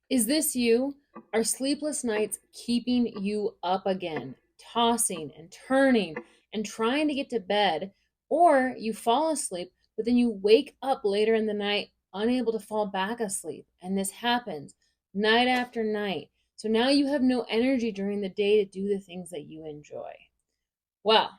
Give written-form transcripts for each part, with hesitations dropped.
Is this you? Are sleepless nights keeping you up again, tossing and turning and trying to get to bed? Or you fall asleep, but then you wake up later in the night unable to fall back asleep. And this happens night after night. So now you have no energy during the day to do the things that you enjoy. Well,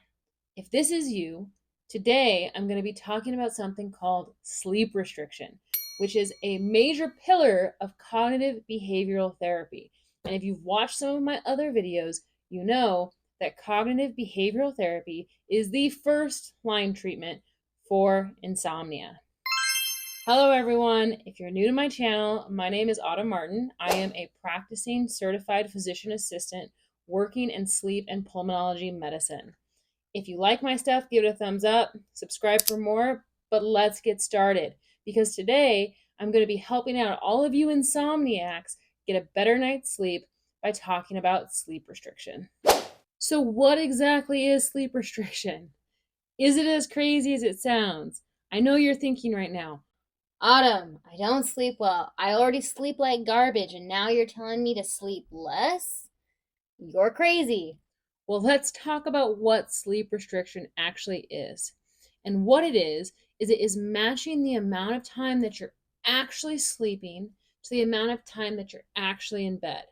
if this is you, today I'm going to be talking about something called sleep restriction, which is a major pillar of cognitive behavioral therapy. And if you've watched some of my other videos, you know that cognitive behavioral therapy is the first line treatment for insomnia. Hello, everyone. If you're new to my channel, my name is Autumn Martin. I am a practicing certified physician assistant working in sleep and pulmonology medicine. If you like my stuff, give it a thumbs up, subscribe for more, but let's get started because today I'm going to be helping out all of you insomniacs get a better night's sleep by talking about sleep restriction. So, what exactly is sleep restriction? Is it as crazy as it sounds? I know you're thinking right now, Autumn, I don't sleep well. I already sleep like garbage, and now you're telling me to sleep less? You're crazy. well, let's talk about what sleep restriction actually is. And what it is matching the amount of time that you're actually sleeping to the amount of time that you're actually in bed.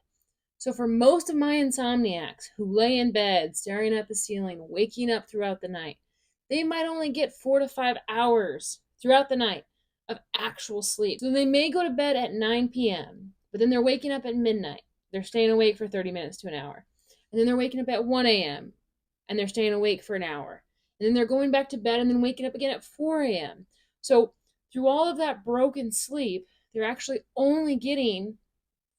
So, for most of my insomniacs who lay in bed staring at the ceiling, waking up throughout the night, they might only get 4 to 5 hours throughout the night of actual sleep. So, they may go to bed at 9 p.m., but then they're waking up at midnight. They're staying awake for 30 minutes to an hour. And then they're waking up at 1 a.m. and they're staying awake for an hour. And then they're going back to bed and then waking up again at 4 a.m. So, through all of that broken sleep, they're actually only getting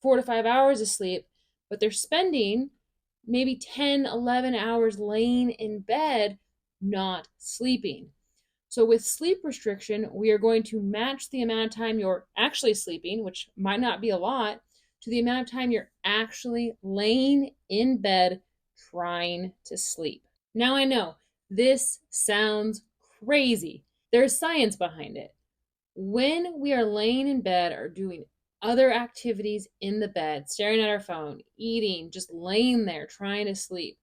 4 to 5 hours of sleep, but they're spending maybe 10, 11 hours laying in bed not sleeping. So, with sleep restriction, we are going to match the amount of time you're actually sleeping, which might not be a lot, to the amount of time you're actually laying in bed trying to sleep. Now, I know this sounds crazy. There's science behind it. When we are laying in bed or doing other activities in the bed, staring at our phone, eating, just laying there trying to sleep,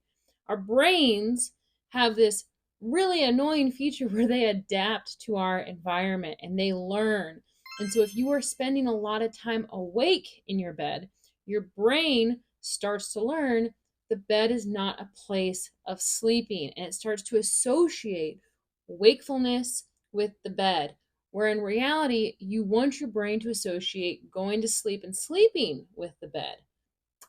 our brains have this really annoying feature where they adapt to our environment and they learn. And so, if you are spending a lot of time awake in your bed, your brain starts to learn the bed is not a place of sleeping and it starts to associate wakefulness with the bed. Where in reality, you want your brain to associate going to sleep and sleeping with the bed.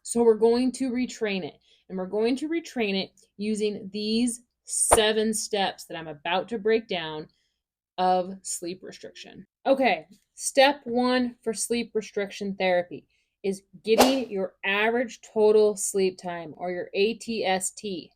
So we're going to retrain it. And we're going to retrain it using these 7 steps that I'm about to break down of sleep restriction. Okay, step 1 for sleep restriction therapy is getting your average total sleep time or your ATST.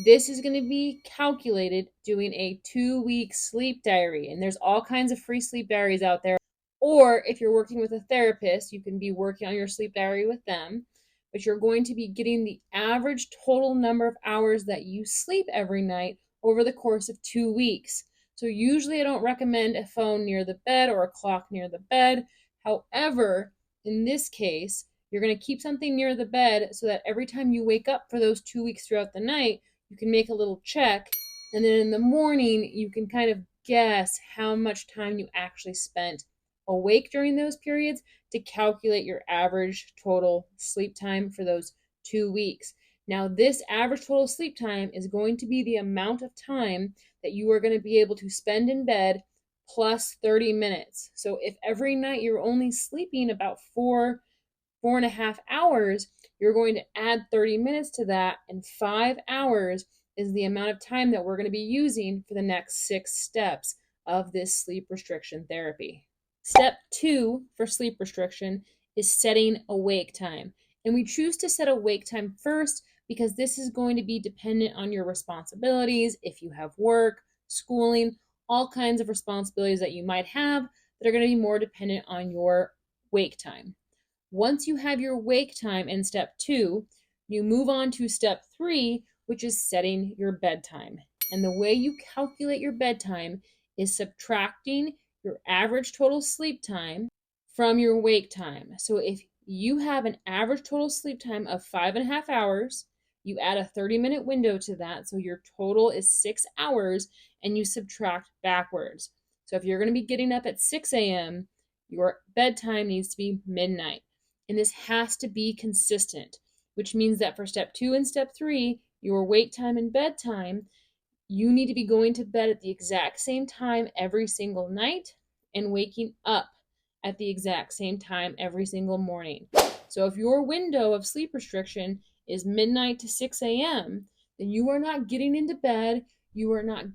This is going to be calculated doing a 2-week sleep diary. And there's all kinds of free sleep diaries out there. Or if you're working with a therapist, you can be working on your sleep diary with them. But you're going to be getting the average total number of hours that you sleep every night over the course of 2 weeks. So usually I don't recommend a phone near the bed or a clock near the bed. However, in this case, you're going to keep something near the bed so that every time you wake up for those 2 weeks throughout the night, you can make a little check. And then in the morning, you can kind of guess how much time you actually spent awake during those periods to calculate your average total sleep time for those 2 weeks. Now, this average total sleep time is going to be the amount of time that you are going to be able to spend in bed plus 30 minutes. So if every night you're only sleeping about 4.5 hours, you're going to add 30 minutes to that, and 5 hours is the amount of time that we're going to be using for the next 6 steps of this sleep restriction therapy. Step 2 for sleep restriction is setting awake time. And we choose to set awake time first because this is going to be dependent on your responsibilities. If you have work, schooling, all kinds of responsibilities that you might have that are going to be more dependent on your wake time. Once you have your wake time in step 2, you move on to step 3, which is setting your bedtime. And the way you calculate your bedtime is subtracting your average total sleep time from your wake time. So if you have an average total sleep time of 5.5 hours. You add a 30-minute window to that, so your total is 6 hours, and you subtract backwards. So if you're going to be getting up at 6 a.m., your bedtime needs to be midnight. And this has to be consistent, which means that for step 2 and step 3, your wake time and bedtime, you need to be going to bed at the exact same time every single night and waking up at the exact same time every single morning. So if your window of sleep restriction is midnight to 6 a.m., then you are not getting into bed. You are not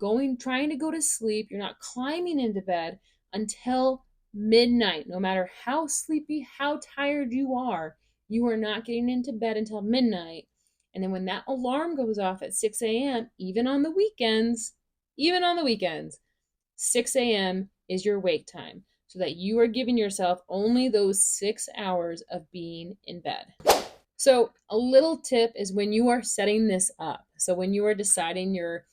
trying to go to sleep. You're not climbing into bed until midnight. No matter how sleepy, how tired you are not getting into bed until midnight. And then when that alarm goes off at 6 a.m., even on the weekends, 6 a.m. is your wake time so that you are giving yourself only those 6 hours of being in bed. So, a little tip is when you are setting this up. So, when you are deciding your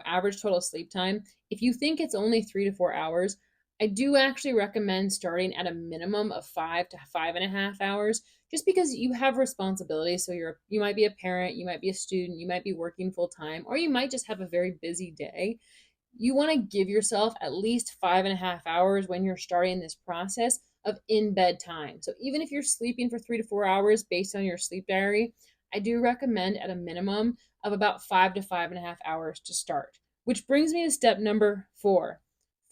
average total sleep time, if you think it's only 3 to 4 hours, I do actually recommend starting at a minimum of 5 to 5.5 hours, just because you have responsibilities. So you might be a parent, you might be a student, you might be working full time, or you might just have a very busy day. You want to give yourself at least 5.5 hours when you're starting this process of in bed time. So even if you're sleeping for 3 to 4 hours based on your sleep diary, I do recommend at a minimum of about 5 to 5.5 hours to start. Which brings me to step number 4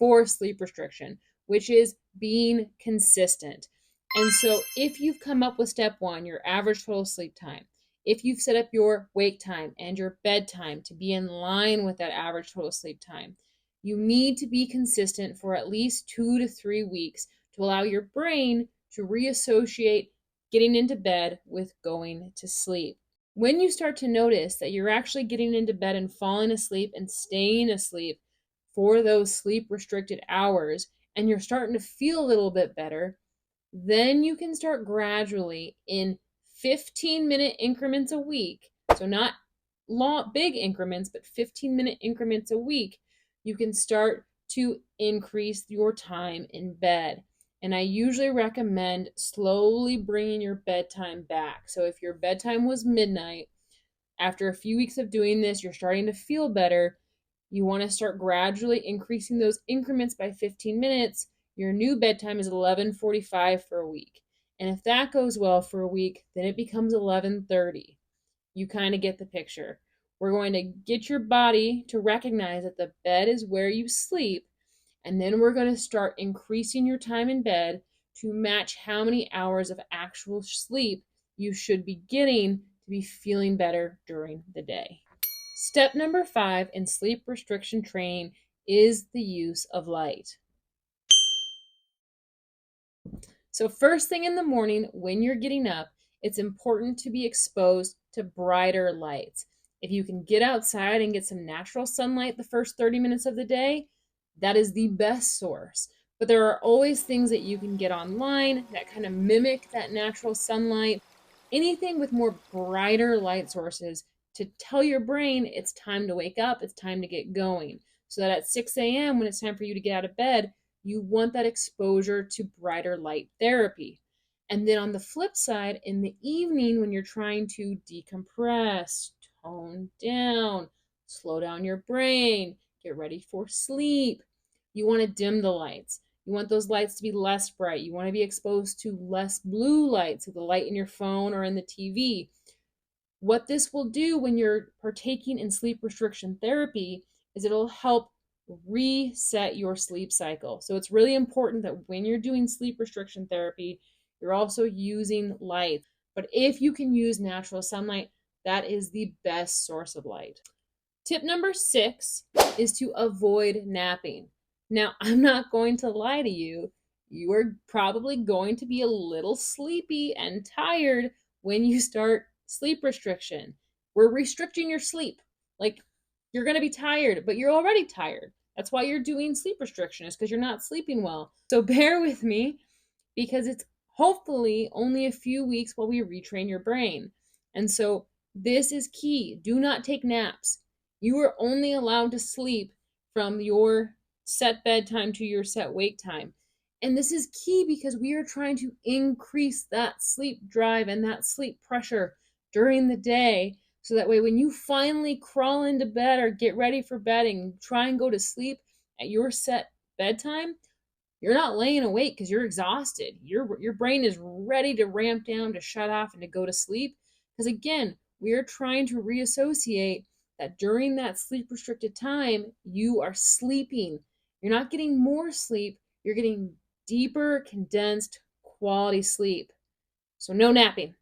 for sleep restriction, which is being consistent. And so if you've come up with step 1, your average total sleep time, if you've set up your wake time and your bedtime to be in line with that average total sleep time, you need to be consistent for at least 2 to 3 weeks to allow your brain to reassociate getting into bed with going to sleep. When you start to notice that you're actually getting into bed and falling asleep and staying asleep for those sleep restricted hours, and you're starting to feel a little bit better, then you can start gradually in 15-minute increments a week. So not long, big increments, but 15-minute increments a week. You can start to increase your time in bed. And I usually recommend slowly bringing your bedtime back. So if your bedtime was midnight, after a few weeks of doing this, you're starting to feel better. You want to start gradually increasing those increments by 15 minutes. Your new bedtime is 11:45 for a week. And if that goes well for a week, then it becomes 11:30. You kind of get the picture. We're going to get your body to recognize that the bed is where you sleep, and then we're going to start increasing your time in bed to match how many hours of actual sleep you should be getting to be feeling better during the day. Step number 5 in sleep restriction training is the use of light. So first thing in the morning when you're getting up, it's important to be exposed to brighter lights. If you can get outside and get some natural sunlight the first 30 minutes of the day, that is the best source. But there are always things that you can get online that kind of mimic that natural sunlight. Anything with more brighter light sources to tell your brain it's time to wake up, it's time to get going. So that at 6 a.m., when it's time for you to get out of bed, you want that exposure to brighter light therapy. And then on the flip side, in the evening, when you're trying to decompress, tone down, slow down your brain, get ready for sleep, you want to dim the lights. You want those lights to be less bright. You want to be exposed to less blue light, so the light in your phone or in the TV. What this will do when you're partaking in sleep restriction therapy is it'll help reset your sleep cycle. So it's really important that when you're doing sleep restriction therapy, you're also using light. But if you can use natural sunlight, that is the best source of light. Tip number 6 is to avoid napping. Now, I'm not going to lie to you. You are probably going to be a little sleepy and tired when you start sleep restriction. We're restricting your sleep. Like, you're going to be tired, but you're already tired. That's why you're doing sleep restriction, is because you're not sleeping well. So bear with me, because it's hopefully only a few weeks while we retrain your brain. And so this is key. Do not take naps. You are only allowed to sleep from your set bedtime to your set wake time. And this is key because we are trying to increase that sleep drive and that sleep pressure during the day. So that way, when you finally crawl into bed or get ready for bed and try and go to sleep at your set bedtime, you're not laying awake because you're exhausted. Your brain is ready to ramp down, to shut off, and to go to sleep. Because again, we are trying to reassociate that during that sleep restricted time, you are sleeping. You're not getting more sleep, you're getting deeper, condensed, quality sleep. So, no napping.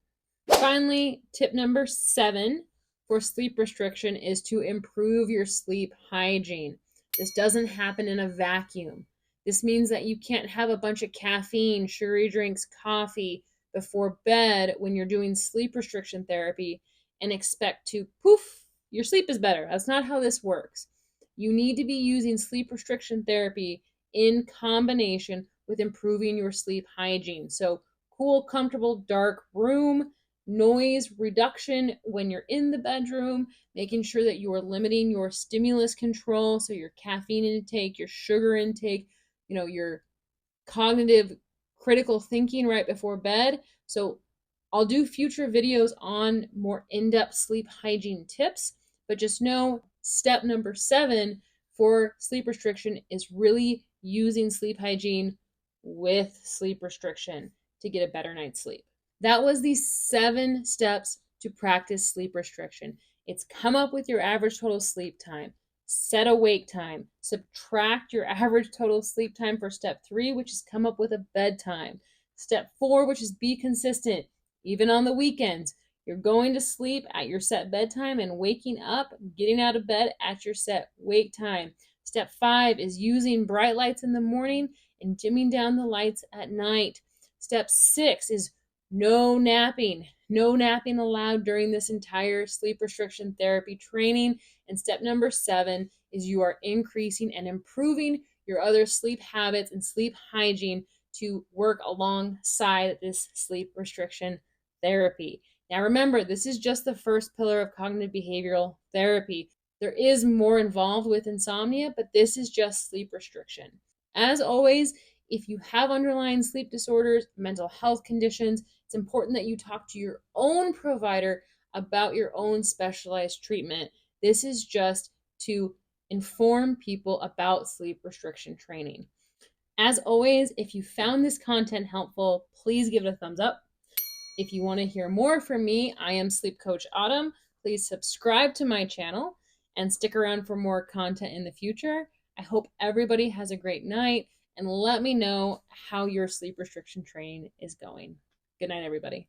Finally, tip number 7 for sleep restriction is to improve your sleep hygiene. This doesn't happen in a vacuum. This means that you can't have a bunch of caffeine, sugary drinks, coffee before bed when you're doing sleep restriction therapy and expect to poof, your sleep is better. That's not how this works. You need to be using sleep restriction therapy in combination with improving your sleep hygiene. So, cool, comfortable, dark room, noise reduction when you're in the bedroom, making sure that you are limiting your stimulus control, so your caffeine intake, your sugar intake, your cognitive critical thinking right before bed. So I'll do future videos on more in-depth sleep hygiene tips, but just know step number 7 for sleep restriction is really using sleep hygiene with sleep restriction to get a better night's sleep. That was the 7 steps to practice sleep restriction. It's come up with your average total sleep time, set a wake time, subtract your average total sleep time for step 3, which is come up with a bedtime. Step 4, which is be consistent, even on the weekends. You're going to sleep at your set bedtime and waking up, getting out of bed at your set wake time. Step 5 is using bright lights in the morning and dimming down the lights at night. Step 6 is no napping. No napping allowed during this entire sleep restriction therapy training. And step number 7 is you are increasing and improving your other sleep habits and sleep hygiene to work alongside this sleep restriction therapy. Now, remember, this is just the first pillar of cognitive behavioral therapy. There is more involved with insomnia, but this is just sleep restriction. As always, if you have underlying sleep disorders, mental health conditions, it's important that you talk to your own provider about your own specialized treatment. This is just to inform people about sleep restriction training. As always, if you found this content helpful, please give it a thumbs up. If you want to hear more from me, I am Sleep Coach Autumn. Please subscribe to my channel and stick around for more content in the future. I hope everybody has a great night, and let me know how your sleep restriction training is going. Good night, everybody.